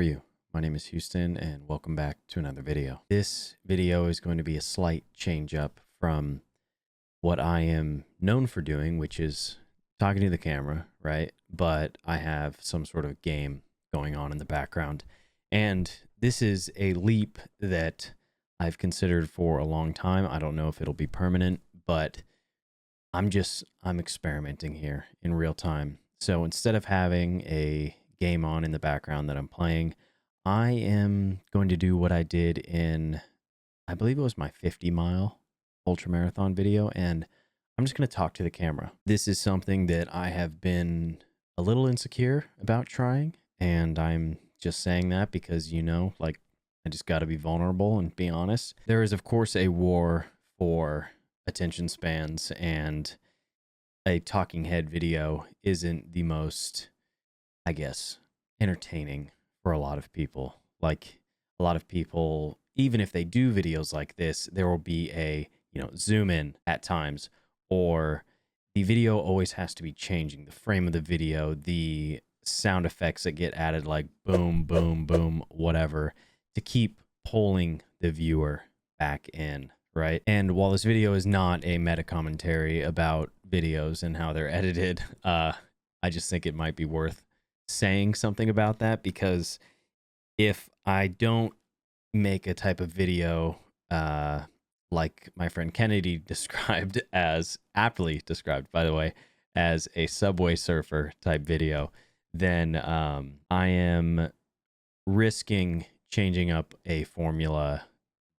you? My name is Houston and welcome back to another video. This video is going to be a slight change up from what I am known for doing, which is talking to the camera, right? But I have some sort of game going on in the background. And this is a leap that I've considered for a long time. I don't know if it'll be permanent, but I'm experimenting here in real time. So instead of having a game on in the background that I'm playing, I am going to do what I did in, I believe it was my 50-mile ultra marathon video, and I'm just going to talk to the camera. This is something that I have been a little insecure about trying, and I'm just saying that because, like, I just got to be vulnerable and be honest. There is, of course, a war for attention spans, and a talking head video isn't the most, I guess, entertaining for a lot of people. Like, a lot of people, even if they do videos like this, there will be a, zoom in at times, or the video always has to be changing. The frame of the video, the sound effects that get added, like boom, boom, boom, whatever, to keep pulling the viewer back in, right? And while this video is not a meta commentary about videos and how they're edited, I just think it might be worth saying something about that, because if I don't make a type of video like my friend Kennedy described, as aptly described, by the way, as a Subway Surfer type video, then I am risking changing up a formula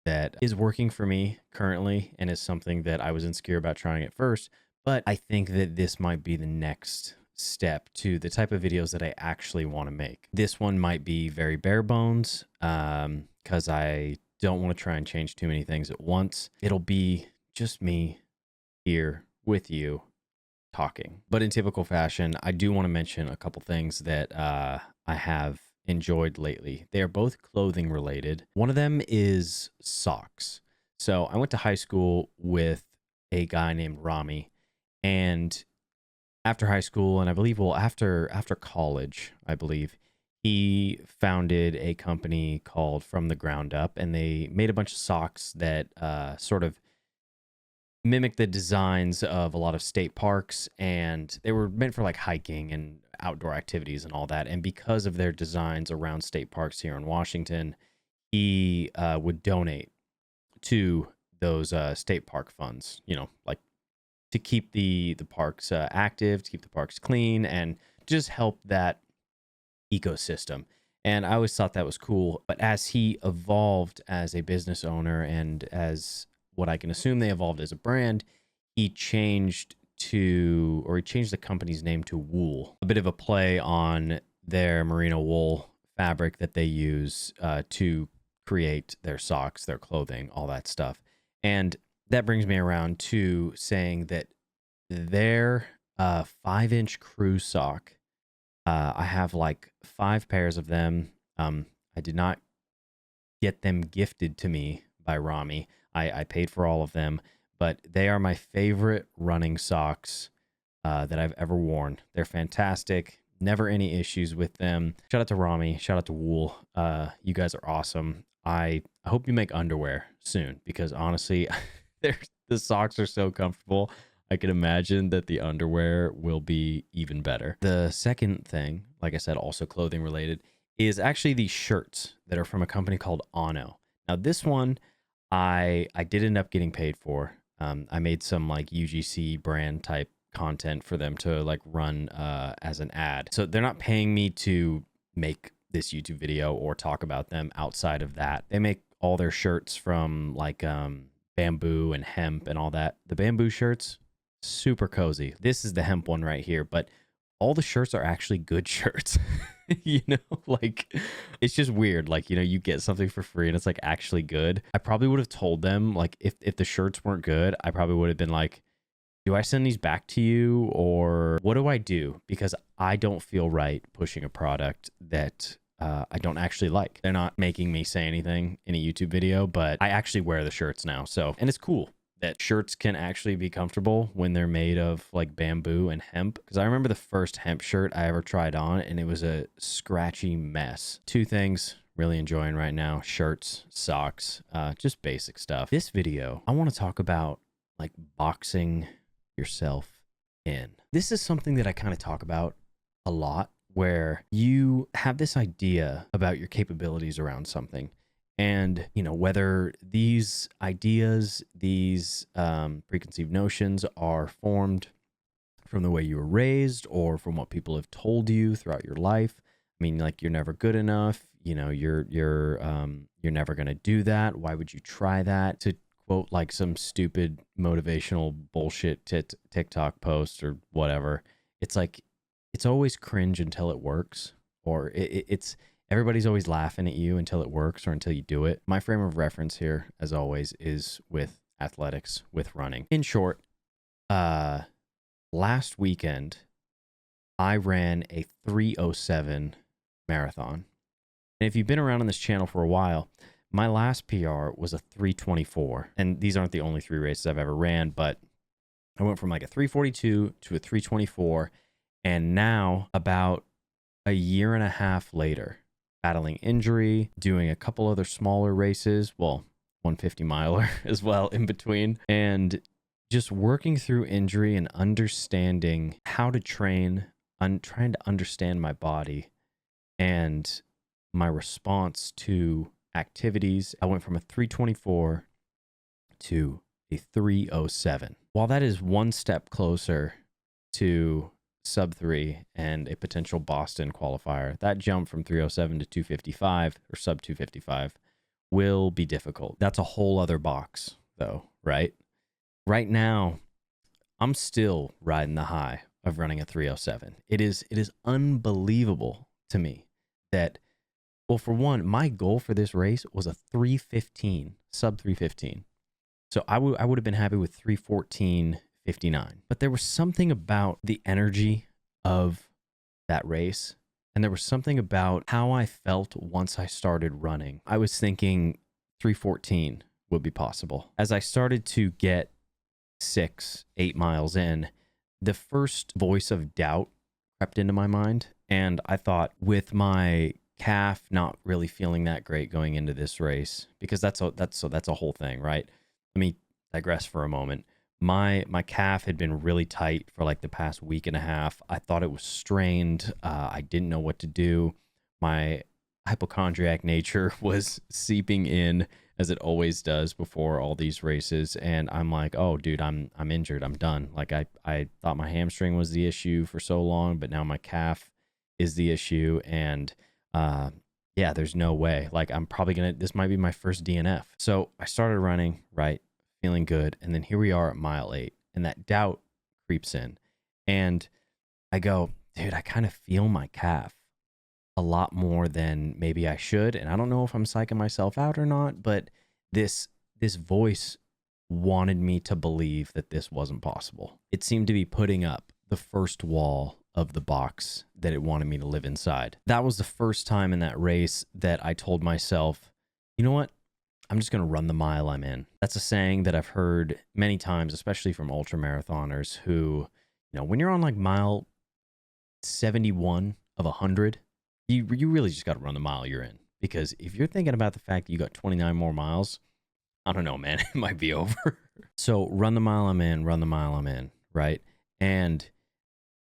that is working for me currently and is something that I was insecure about trying at first. But I think that this might be the next step to the type of videos that I actually want to make. This one might be very bare bones because I don't want to try and change too many things at once. It'll be just me here with you talking. But in typical fashion, I do want to mention a couple things that I have enjoyed lately. They are both clothing related. One of them is socks. So I went to high school with a guy named Rami, and after high school, and I believe, after college, I believe, he founded a company called From the Ground Up, and they made a bunch of socks that sort of mimic the designs of a lot of state parks, and they were meant for like hiking and outdoor activities and all that. And because of their designs around state parks here in Washington, he would donate to those state park funds, like to keep the parks active, to keep the parks clean, and just help that ecosystem. And I always thought that was cool. But as he evolved as a business owner, and as what I can assume they evolved as a brand, he changed the company's name to Wool, a bit of a play on their merino wool fabric that they use to create their socks, their clothing, all that stuff. And that brings me around to saying that their 5-inch crew sock, I have like 5 pairs of them. I did not get them gifted to me by Rami. I paid for all of them, but they are my favorite running socks that I've ever worn. They're fantastic. Never any issues with them. Shout out to Rami. Shout out to Wool. You guys are awesome. I hope you make underwear soon, because honestly, the socks are so comfortable. I can imagine that the underwear will be even better. The second thing, like I said, also clothing related, is actually these shirts that are from a company called Ono. Now, this one I did end up getting paid for. I made some like UGC brand type content for them to like run as an ad. So they're not paying me to make this YouTube video or talk about them outside of that. They make all their shirts from like bamboo and hemp and all that. The bamboo shirts, super cozy. This is the hemp one right here, but all the shirts are actually good shirts. Like, it's just weird. Like, you get something for free and it's like actually good. I probably would have told them, like, if the shirts weren't good, I probably would have been like, do I send these back to you, or what do I do? Because I don't feel right pushing a product that I don't actually like. They're not making me say anything in a YouTube video, but I actually wear the shirts now. So, and it's cool. that shirts can actually be comfortable when they're made of like bamboo and hemp. Because I remember the first hemp shirt I ever tried on, and it was a scratchy mess. Two things really enjoying right now: shirts, socks, just basic stuff. This video, I want to talk about like boxing yourself in. This is something that I kind of talk about a lot, where you have this idea about your capabilities around something. And, you know, whether these ideas, these preconceived notions are formed from the way you were raised or from what people have told you throughout your life. I mean, like, you're never good enough. You know, you're never going to do that. Why would you try that? To quote like some stupid motivational bullshit TikTok post or whatever. It's like, it's always cringe until it works, or it's everybody's always laughing at you until it works or until you do it. My frame of reference here, as always, is with athletics, with running. In short, last weekend, I ran a 3:07 marathon. And if you've been around on this channel for a while, my last PR was a 3:24. And these aren't the only 3 races I've ever ran, but I went from like a 3:42 to a 3:24. And now, about a year and a half later, battling injury, doing a couple other smaller races, well, 150 miler as well in between, and just working through injury and understanding how to train, trying to understand my body and my response to activities. I went from a 3:24 to a 3:07. While that is one step closer to sub 3 and a potential Boston qualifier, that jump from 3:07 to 2:55 or sub 2:55 will be difficult. That's a whole other box though, right? Right now, I'm still riding the high of running a 3:07. It is unbelievable to me that, well, for one, my goal for this race was a 3:15, sub 3:15. So I would have been happy with 3:14.59. But there was something about the energy of that race, and there was something about how I felt once I started running. I was thinking 3:14 would be possible. As I started to get 6-8 miles in, the first voice of doubt crept into my mind, and I thought, with my calf not really feeling that great going into this race, because that's a whole thing, right? Let me digress for a moment. My calf had been really tight for like the past week and a half. I thought it was strained. I didn't know what to do. My hypochondriac nature was seeping in, as it always does before all these races. And I'm like, oh, dude, I'm injured. I'm done. Like I thought my hamstring was the issue for so long, but now my calf is the issue. And yeah, there's no way. Like, I'm probably this might be my first DNF. So I started running, right? Feeling good. And then here we are at mile 8, and that doubt creeps in. And I go, dude, I kind of feel my calf a lot more than maybe I should. And I don't know if I'm psyching myself out or not, but this voice wanted me to believe that this wasn't possible. It seemed to be putting up the first wall of the box that it wanted me to live inside. That was the first time in that race that I told myself, you know what? I'm just going to run the mile I'm in. That's a saying that I've heard many times, especially from ultra marathoners who, you know, when you're on like mile 71 of 100, you really just got to run the mile you're in. Because if you're thinking about the fact that you got 29 more miles, I don't know, man, it might be over. So run the mile I'm in, run the mile I'm in, right? And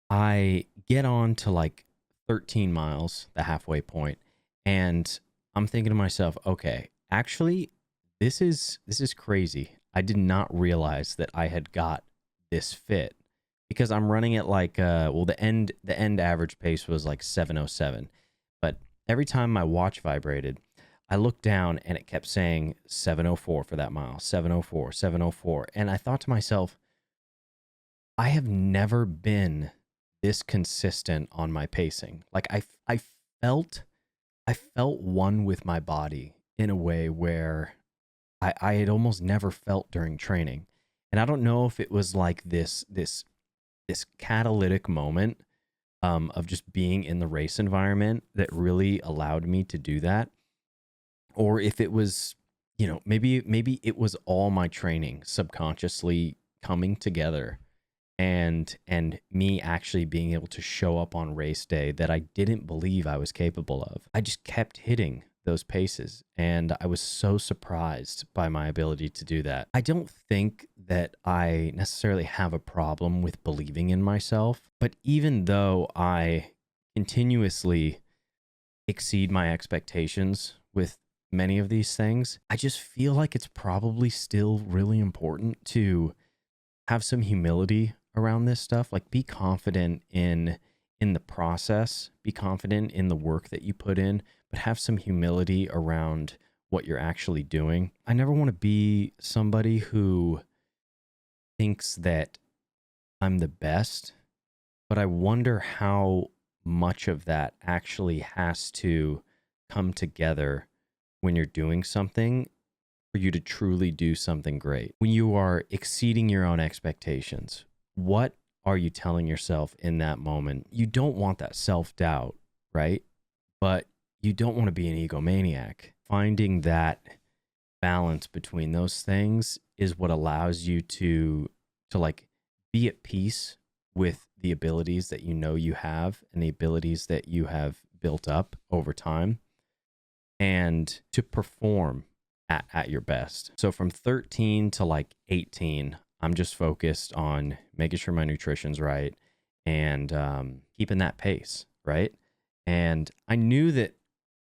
I get on to like 13 miles, the halfway point, and I'm thinking to myself, okay, actually, this is crazy. I did not realize that I had got this fit, because I'm running at like well, the end average pace was like 7:07, but every time my watch vibrated, I looked down and it kept saying 7:04 for that mile, 7:04, 7:04, and I thought to myself, I have never been this consistent on my pacing. Like I felt one with my body in a way where I had almost never felt during training. And I don't know if it was like this catalytic moment of just being in the race environment that really allowed me to do that, or if it was maybe it was all my training subconsciously coming together, and me actually being able to show up on race day that I didn't believe I was capable of. I just kept hitting those paces, and I was so surprised by my ability to do that. I don't think that I necessarily have a problem with believing in myself, but even though I continuously exceed my expectations with many of these things, I just feel like it's probably still really important to have some humility around this stuff. Like, be confident in the process, be confident in the work that you put in, but have some humility around what you're actually doing. I never want to be somebody who thinks that I'm the best, but I wonder how much of that actually has to come together when you're doing something for you to truly do something great. When you are exceeding your own expectations, what are you telling yourself in that moment? You don't want that self-doubt, right? But you don't want to be an egomaniac. Finding that balance between those things is what allows you to like be at peace with the abilities that you have and the abilities that you have built up over time, and to perform at your best. So from 13 to like 18, I'm just focused on making sure my nutrition's right and keeping that pace, right? And I knew that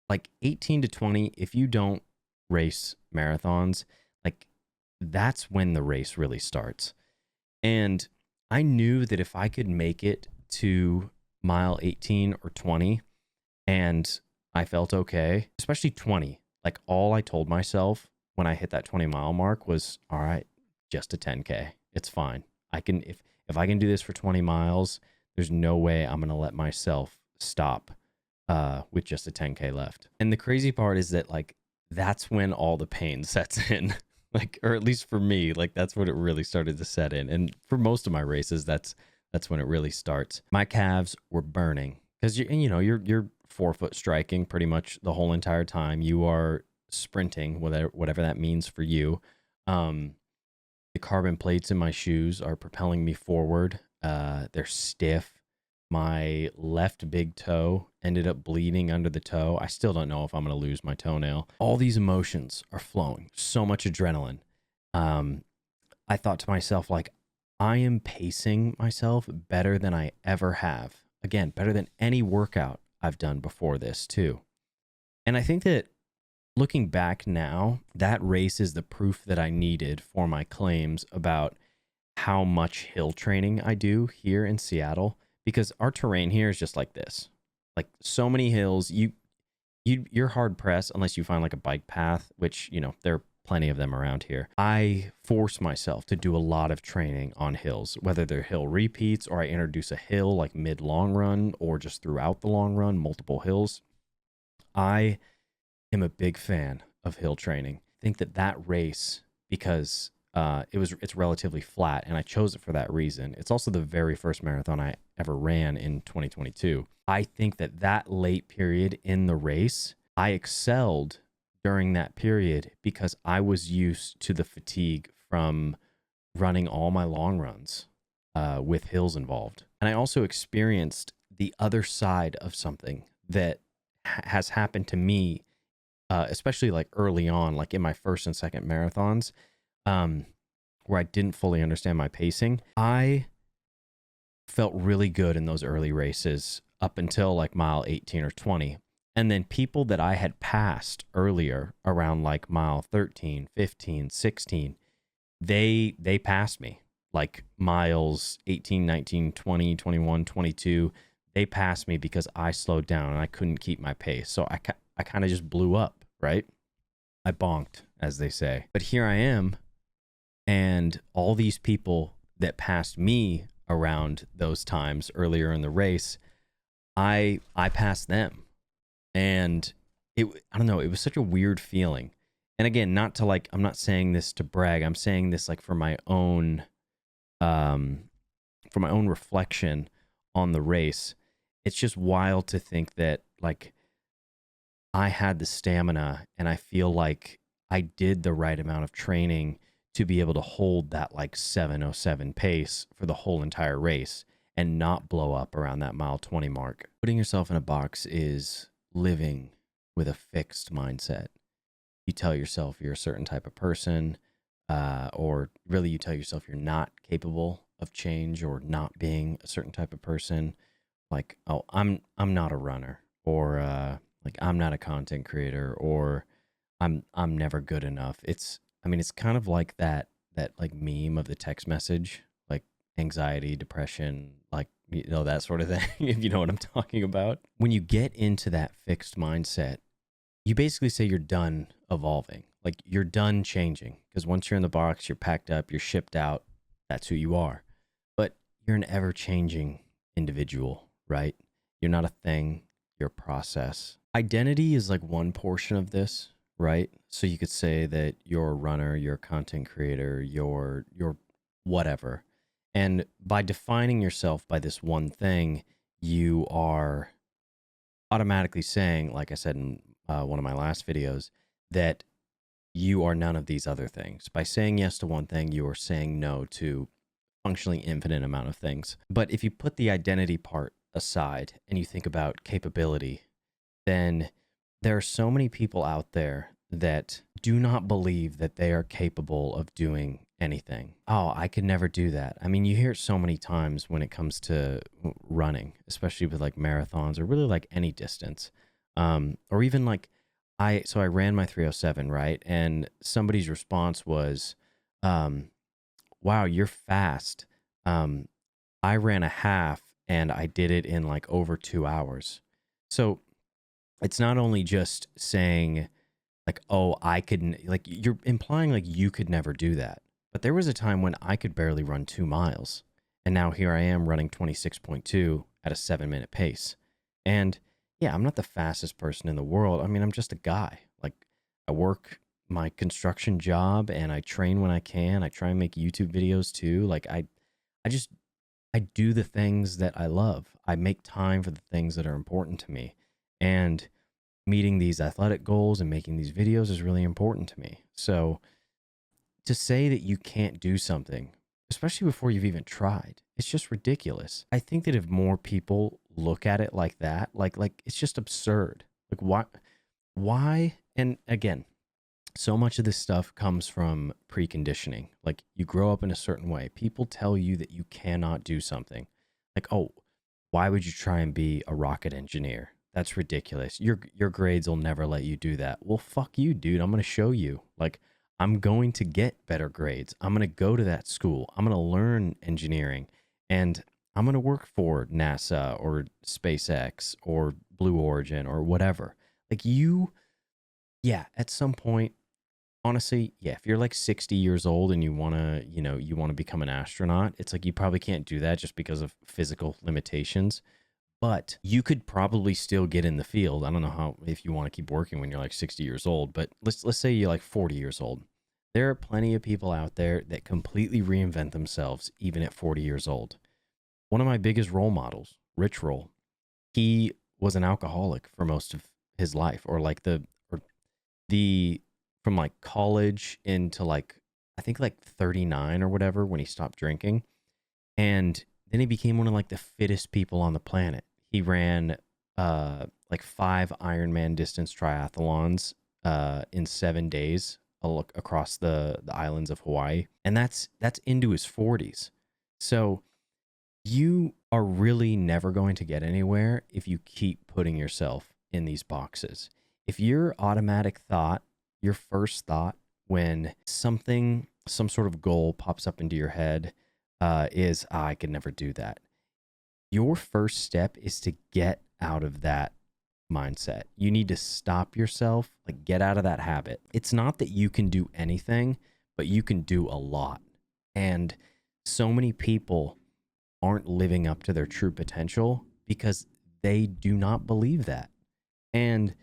like 18 to 20, if you don't race marathons, like that's when the race really starts. And I knew that if I could make it to mile 18 or 20 and I felt okay, especially 20, like all I told myself when I hit that 20-mile mark was, all right, just a 10K. It's fine. I can, if I can do this for 20 miles, there's no way I'm going to let myself stop with just a 10K left. And the crazy part is that like, that's when all the pain sets in. Like, or at least for me, like that's when it really started to set in. And for most of my races, that's when it really starts. My calves were burning because you're forefoot striking pretty much the whole entire time. You are sprinting, whatever that means for you. The carbon plates in my shoes are propelling me forward. They're stiff. My left big toe ended up bleeding under the toe. I still don't know if I'm going to lose my toenail. All these emotions are flowing. So much adrenaline. I thought to myself, like, I am pacing myself better than I ever have. Again, better than any workout I've done before this too. And I think that looking back now, that race is the proof that I needed for my claims about how much hill training I do here in Seattle. Because our terrain here is just like this, like so many hills. You're hard pressed unless you find like a bike path, which there are plenty of them around here. I force myself to do a lot of training on hills, whether they're hill repeats or I introduce a hill like mid long run or just throughout the long run, multiple hills. I am a big fan of hill training. I think that race, because it's relatively flat, and I chose it for that reason. It's also the very first marathon I ever ran in 2022. I think that late period in the race, I excelled during that period because I was used to the fatigue from running all my long runs with hills involved. And I also experienced the other side of something that has happened to me, especially like early on, like in my first and second marathons, where I didn't fully understand my pacing. I felt really good in those early races up until like mile 18 or 20. And then people that I had passed earlier around like mile 13, 15, 16, they passed me. Like miles 18, 19, 20, 21, 22, they passed me because I slowed down and I couldn't keep my pace. So I kind of just blew up, right? I bonked, as they say. But here I am, and all these people that passed me around those times earlier in the race, I passed them. And I don't know, it was such a weird feeling. And again, not to like, I'm not saying this to brag. I'm saying this like for my own reflection on the race. It's just wild to think that like I had the stamina, and I feel like I did the right amount of training to be able to hold that like 7:07 pace for the whole entire race and not blow up around that mile 20 mark. Putting yourself in a box is living with a fixed mindset. You tell yourself you're a certain type of person, or really you tell yourself you're not capable of change or not being a certain type of person. Like, oh, I'm not a runner, or like I'm not a content creator, or I'm never good enough. I mean, it's kind of like that like meme of the text message, like anxiety, depression, like that sort of thing, if you know what I'm talking about. When you get into that fixed mindset, you basically say you're done evolving. Like you're done changing, because once you're in the box, you're packed up, you're shipped out. That's who you are. But you're an ever changing individual, right? You're not a thing, you're a process. Identity is like one portion of this, right? So you could say that you're a runner, you're a content creator, you're whatever. And by defining yourself by this one thing, you are automatically saying, like I said in one of my last videos, that you are none of these other things. By saying yes to one thing, you are saying no to functionally infinite amount of things. But if you put the identity part aside and you think about capability, then there are so many people out there that do not believe that they are capable of doing anything. Oh, I could never do that. I mean, you hear it so many times when it comes to running, especially with like marathons or really like any distance. Or even like I ran my 307, right? And somebody's response was, wow, you're fast. I ran a half and I did it in like over 2 hours. So it's not only just saying like, oh, I couldn't, like you're implying like you could never do that. But there was a time when I could barely run 2 miles. And now here I am running 26.2 at a 7-minute pace. And yeah, I'm not the fastest person in the world. I mean, I'm just a guy. Like I work my construction job and I train when I can. I try and make YouTube videos too. Like I do the things that I love. I make time for the things that are important to me. And meeting these athletic goals and making these videos is really important to me. So to say that you can't do something, especially before you've even tried, it's just ridiculous. I think that if more people look at it like that, like it's just absurd. Like why? And again, so much of this stuff comes from preconditioning. Like you grow up in a certain way. People tell you that you cannot do something. Like, oh, why would you try and be a rocket engineer? That's ridiculous. Your grades will never let you do that. Well, fuck you, dude. I'm going to show you. Like I'm going to get better grades. I'm going to go to that school. I'm going to learn engineering and I'm going to work for NASA or SpaceX or Blue Origin or whatever. Like yeah, at some point, honestly, yeah, if you're like 60 years old and you want to, you want to become an astronaut, it's like you probably can't do that just because of physical limitations. But you could probably still get in the field. I don't know how, if you want to keep working when you're like 60 years old, but let's say you're like 40 years old. There are plenty of people out there that completely reinvent themselves even at 40 years old. One of my biggest role models, Rich Roll, he was an alcoholic for most of his life, or like the from like college into like I think like 39 or whatever when he stopped drinking. And then he became one of like the fittest people on the planet. He ran like 5 Ironman distance triathlons in 7 days across the islands of Hawaii. And that's into his 40s. So you are really never going to get anywhere if you keep putting yourself in these boxes. If your automatic thought, your first thought when some sort of goal pops up into your head is, I could never do that. Your first step is to get out of that mindset. You need to stop yourself, like get out of that habit. It's not that you can do anything, but you can do a lot. And so many people aren't living up to their true potential because they do not believe that. And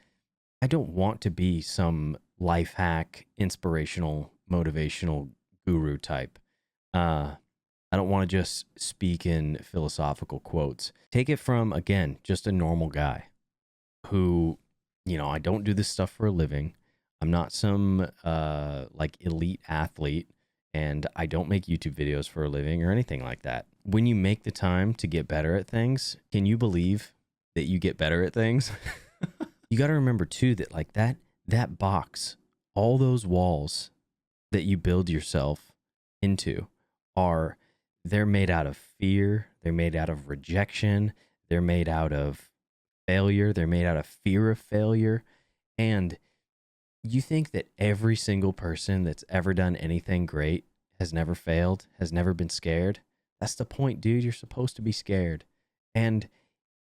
I don't want to be some life hack, inspirational, motivational guru type. I don't want to just speak in philosophical quotes. Take it from, again, just a normal guy who, I don't do this stuff for a living. I'm not some like elite athlete, and I don't make YouTube videos for a living or anything like that. When you make the time to get better at things, can you believe that you get better at things? You got to remember too that like that box, all those walls that you build yourself into they're made out of fear, they're made out of rejection, they're made out of failure, they're made out of fear of failure. And you think that every single person that's ever done anything great has never failed, has never been scared? That's the point, dude. You're supposed to be scared. And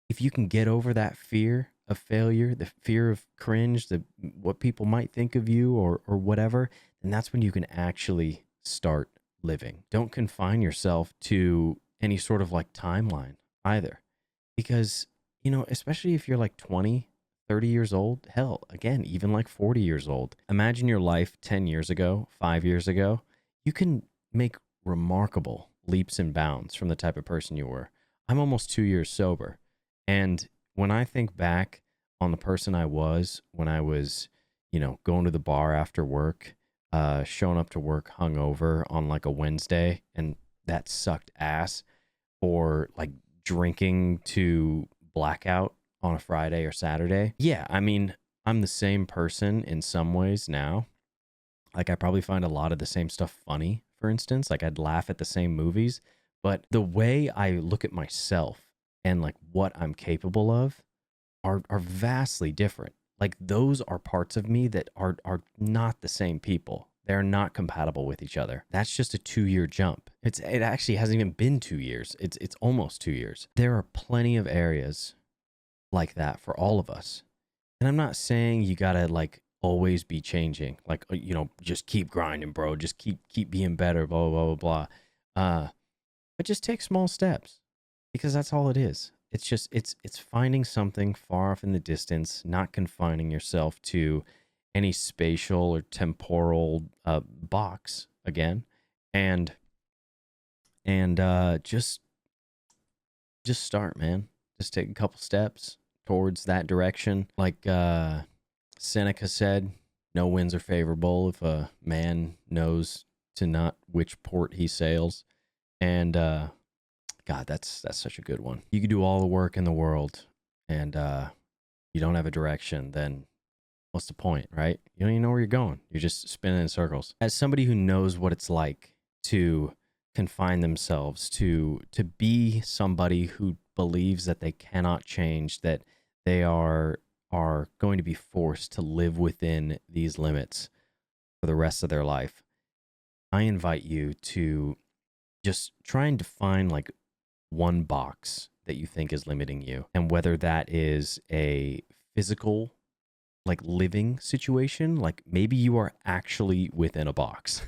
if you can get over that fear of failure, the fear of cringe, the what people might think of you or whatever, then that's when you can actually start living. Don't confine yourself to any sort of like timeline either. Because, you know, especially if you're like 20, 30 years old, hell, again, even like 40 years old. Imagine your life 10 years ago, 5 years ago. You can make remarkable leaps and bounds from the type of person you were. I'm almost 2 years sober. And when I think back on the person I was when I was, you know, going to the bar after work, showing up to work hungover on like a Wednesday, and that sucked ass, or like drinking to blackout on a Friday or Saturday. Yeah, I mean, I'm the same person in some ways now. Like, I probably find a lot of the same stuff funny, for instance. Like, I'd laugh at the same movies, but the way I look at myself and like what I'm capable of are vastly different. Like, those are parts of me that are not the same people. They're not compatible with each other. That's just a 2-year jump. It actually hasn't even been 2 years. It's almost 2 years. There are plenty of areas like that for all of us. And I'm not saying you gotta like always be changing. Like, you know, just keep grinding, bro. Just keep being better, blah, blah, blah, blah. But just take small steps, because that's all it is. It's just it's finding something far off in the distance, not confining yourself to any spatial or temporal box again, and just start, man. Just take a couple steps towards that direction. Like Seneca said, no winds are favorable if a man knows to not which port he sails. And God, that's such a good one. You could do all the work in the world, and you don't have a direction, then what's the point, right? You don't even know where you're going. You're just spinning in circles. As somebody who knows what it's like to confine themselves to be somebody who believes that they cannot change, that they are going to be forced to live within these limits for the rest of their life, I invite you to just try and define like one box that you think is limiting you, and whether that is a physical like living situation, like maybe you are actually within a box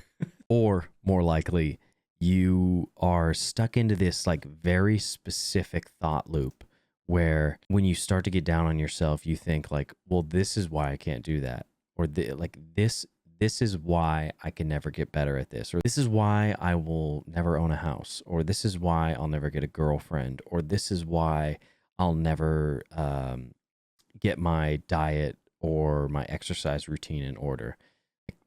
or more likely you are stuck into this like very specific thought loop where when you start to get down on yourself, you think like, well, this is why I can't do that, or like this is why I can never get better at this, or this is why I will never own a house, or this is why I'll never get a girlfriend, or this is why I'll never get my diet or my exercise routine in order.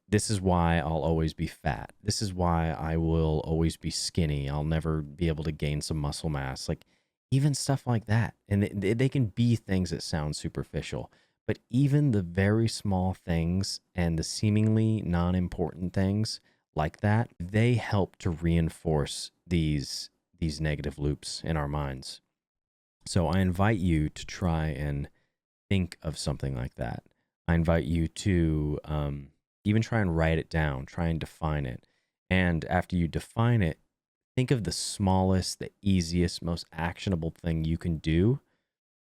This is why I'll always be fat. This is why I will always be skinny. I'll never be able to gain some muscle mass. Like even stuff like that. And they can be things that sound superficial, but even the very small things and the seemingly non-important things like that, they help to reinforce these negative loops in our minds. So I invite you to try and think of something like that. I invite you to even try and write it down, try and define it. And after you define it, think of the smallest, the easiest, most actionable thing you can do,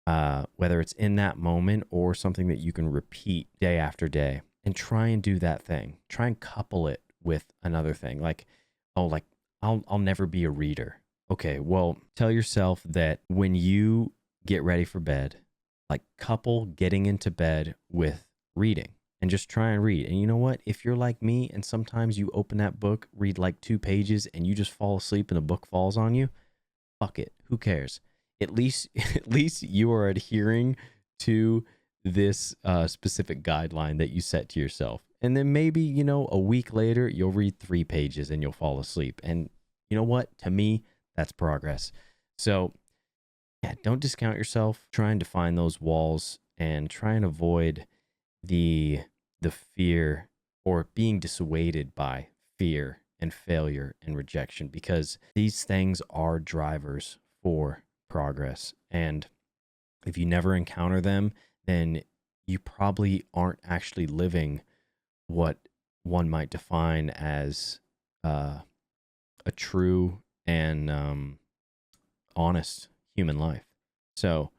whether it's in that moment or something that you can repeat day after day, and try and do that thing. Try and couple it with another thing. Like, oh, like I'll never be a reader. Okay, well, tell yourself that when you get ready for bed, like couple getting into bed with reading, and just try and read. And you know what? If you're like me and sometimes you open that book, read like 2 pages, and you just fall asleep and the book falls on you, fuck it. Who cares? At least you are adhering to this specific guideline that you set to yourself. And then maybe, you know, a week later, you'll read 3 pages and you'll fall asleep. And you know what? To me, that's progress. So, yeah, don't discount yourself. Trying to find those walls and try and avoid the fear or being dissuaded by fear and failure and rejection, because these things are drivers for progress. And if you never encounter them, then you probably aren't actually living what one might define as a true and honest human life. So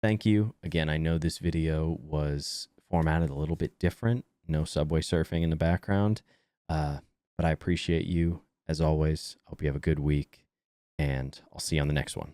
thank you again. I know this video was formatted a little bit different, no subway surfing in the background, but I appreciate you as always. Hope you have a good week, and I'll see you on the next one.